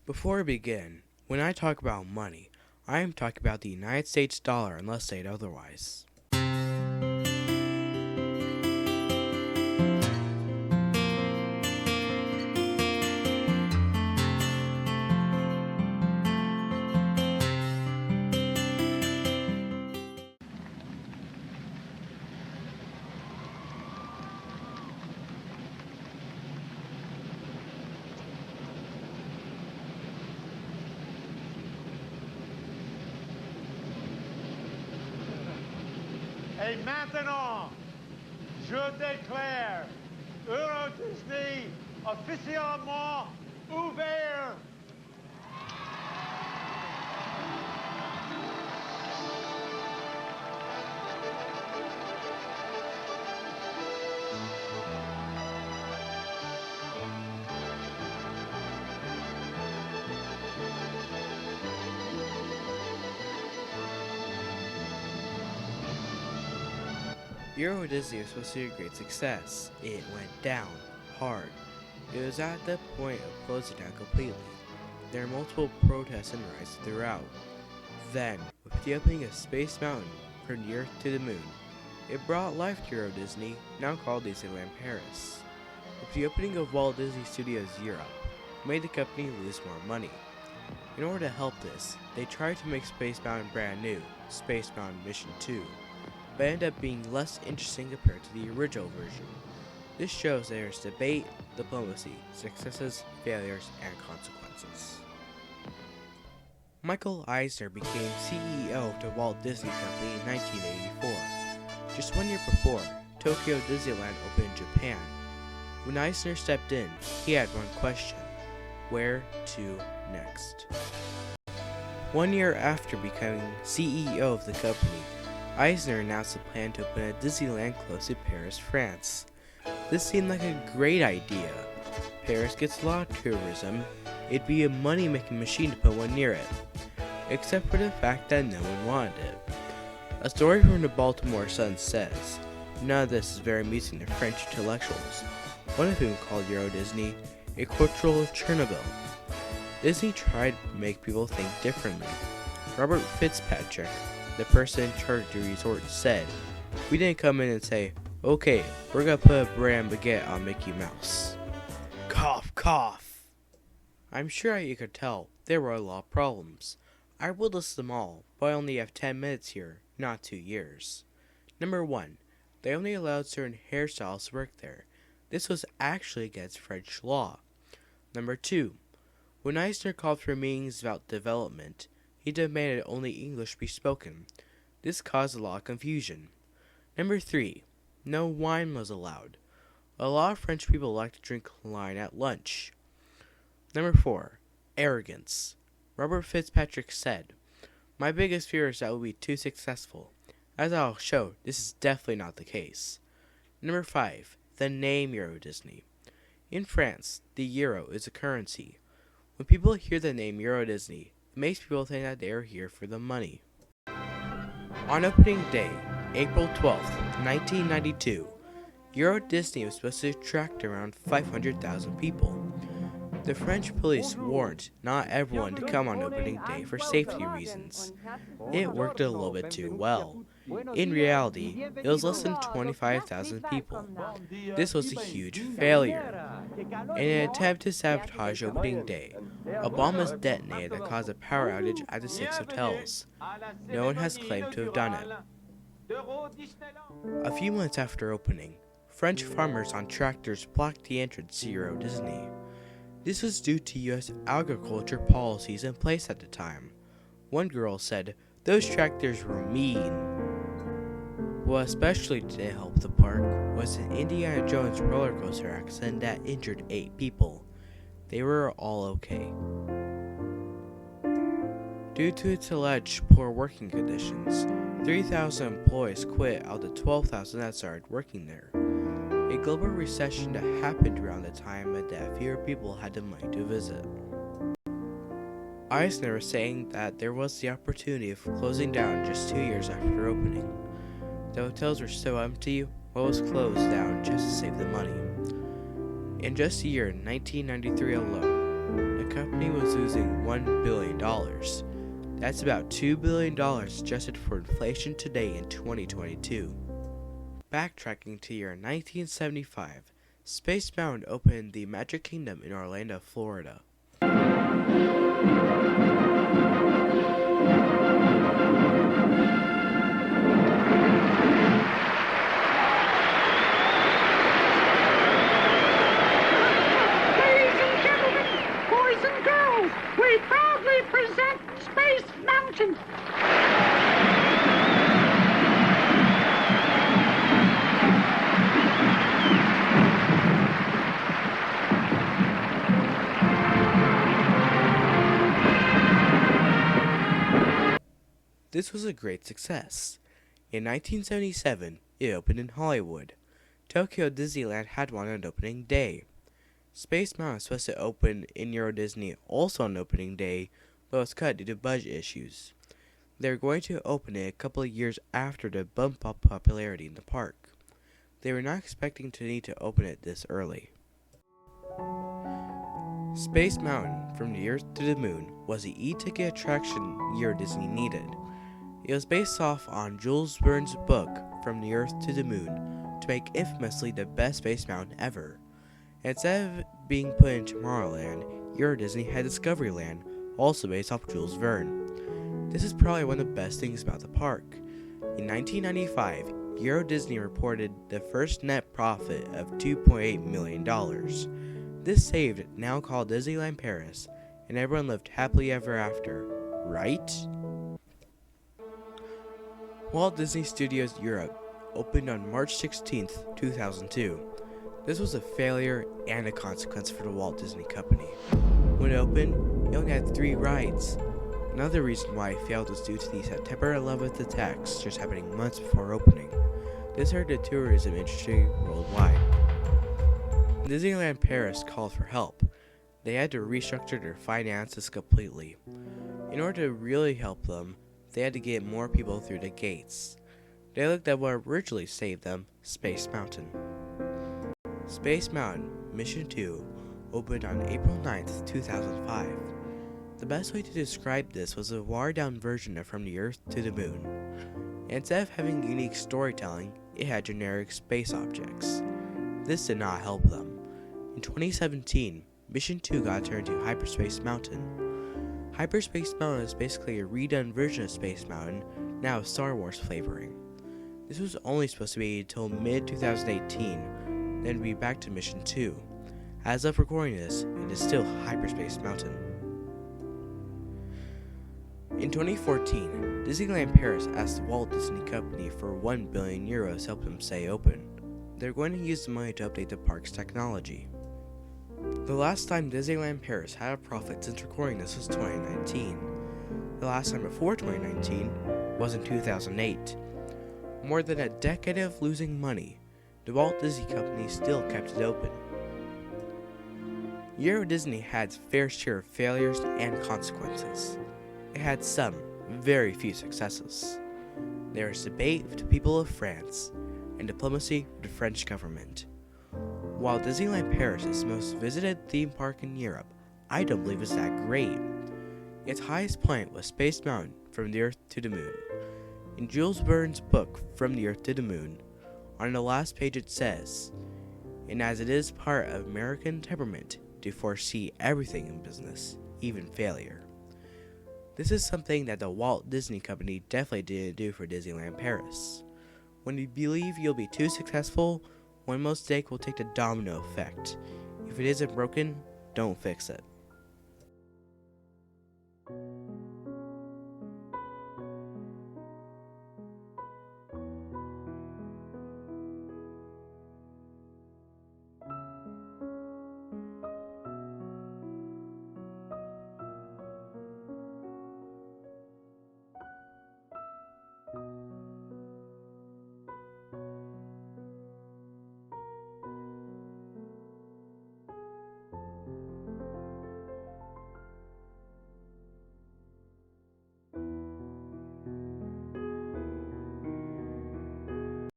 Before we begin, when I talk about money, I am talking about the United States dollar unless stated otherwise. Et maintenant, je déclare Euro Disney officiellement ouvert. Euro Disney was supposed to be a great success. It went down hard. It was at the point of closing down completely. There were multiple protests and riots throughout. Then, with the opening of Space Mountain from the Earth to the Moon, it brought life to Euro Disney, now called Disneyland Paris. With the opening of Walt Disney Studios Europe, it made the company lose more money. In order to help this, they tried to make Space Mountain brand new, Space Mountain Mission 2. But ended up being less interesting compared to the original version. This shows there is debate, diplomacy, successes, failures, and consequences. Michael Eisner became CEO of the Walt Disney Company in 1984. Just 1 year before, Tokyo Disneyland opened in Japan. When Eisner stepped in, he had one question: where to next? 1 year after becoming CEO of the company, Eisner announced a plan to open a Disneyland close to Paris, France. This seemed like a great idea. Paris gets a lot of tourism. It'd be a money-making machine to put one near it. Except for the fact that no one wanted it. A story from the Baltimore Sun says, none of this is very amusing to French intellectuals, one of whom called Euro Disney a cultural Chernobyl. Disney tried to make people think differently. Robert Fitzpatrick, the person in charge of the resort, said, "We didn't come in and say, okay, we're gonna put a brand baguette on Mickey Mouse." Cough, cough. I'm sure you could tell there were a lot of problems. I will list them all, but I only have 10 minutes here, not 2 years. Number 1, they only allowed certain hairstyles to work there. This was actually against French law. Number 2, when Eisner called for meetings about development, he demanded only English be spoken. This caused a lot of confusion. Number 3, no wine was allowed. A lot of French people like to drink wine at lunch. Number 4, arrogance. Robert Fitzpatrick said, "My biggest fear is that we'll be too successful. As I'll show, this is definitely not the case." Number 5, the name Euro Disney. In France, the euro is a currency. When people hear the name Euro Disney, it makes people think that they are here for the money. On opening day, April 12th, 1992, Euro Disney was supposed to attract around 500,000 people. The French police warned not everyone to come on opening day for safety reasons. It worked a little bit too well. In reality, it was less than 25,000 people. This was a huge failure. In an attempt to sabotage opening day, a bomb was detonated that caused a power outage at the 6 hotels. No one has claimed to have done it. A few months after opening, French farmers on tractors blocked the entrance to Euro Disney. This was due to U.S. agriculture policies in place at the time. One girl said, "Those tractors were mean." What especially didn't help the park was an Indiana Jones roller coaster accident that injured 8 people. They were all okay. Due to its alleged poor working conditions, 3,000 employees quit out of the 12,000 that started working there. A global recession that happened around the time meant that fewer people had the money to visit. Eisner was saying that there was the opportunity of closing down just 2 years after opening. The hotels were so empty, what was closed down just to save the money. In just a year, 1993 alone, the company was losing $1 billion. That's about $2 billion adjusted for inflation today in 2022. Backtracking to year 1975, Space Mountain opened in the Magic Kingdom in Orlando, Florida. We proudly present Space Mountain. This was a great success. In 1977, it opened in Hollywood. Tokyo Disneyland had one on opening day. Space Mountain was supposed to open in Euro Disney also on opening day, but was cut due to budget issues. They were going to open it a couple of years after to bump up popularity in the park. They were not expecting to need to open it this early. Space Mountain, from the Earth to the Moon, was the e-ticket attraction Euro Disney needed. It was based off on Jules Verne's book, From the Earth to the Moon, to make infamously the best Space Mountain ever. Instead of being put in Tomorrowland, Euro Disney had Discoveryland, also based off Jules Verne. This is probably one of the best things about the park. In 1995, Euro Disney reported the first net profit of $2.8 million. This saved now called Disneyland Paris, and everyone lived happily ever after, right? Walt Disney Studios Europe opened on March 16, 2002. This was a failure and a consequence for the Walt Disney Company. When it opened, it only had 3 rides. Another reason why it failed was due to the September 11th attacks just happening months before opening. This hurt the tourism industry worldwide. Disneyland Paris called for help. They had to restructure their finances completely. In order to really help them, they had to get more people through the gates. They looked at what originally saved them, Space Mountain. Space Mountain Mission 2 opened on April 9th, 2005. The best way to describe this was a watered-down version of From the Earth to the Moon. Instead of having unique storytelling, it had generic space objects. This did not help them. In 2017, Mission 2 got turned to Hyperspace Mountain. Hyperspace Mountain is basically a redone version of Space Mountain, now with Star Wars flavoring. This was only supposed to be until mid-2018, then be back to Mission 2. As of recording this, it is still Hyperspace Mountain. In 2014, Disneyland Paris asked the Walt Disney Company for €1 billion to help them stay open. They're going to use the money to update the park's technology. The last time Disneyland Paris had a profit since recording this was 2019. The last time before 2019 was in 2008. More than a decade of losing money, the Walt Disney Company still kept it open. Euro Disney had its fair share of failures and consequences. It had some, very few successes. There was debate with the people of France, and diplomacy with the French government. While Disneyland Paris is the most visited theme park in Europe, I don't believe it's that great. Its highest point was Space Mountain, From the Earth to the Moon. In Jules Verne's book, From the Earth to the Moon, on the last page it says, "And as it is part of American temperament to foresee everything in business, even failure." This is something that the Walt Disney Company definitely didn't do for Disneyland Paris. When you believe you'll be too successful, one mistake will take the domino effect. If it isn't broken, don't fix it.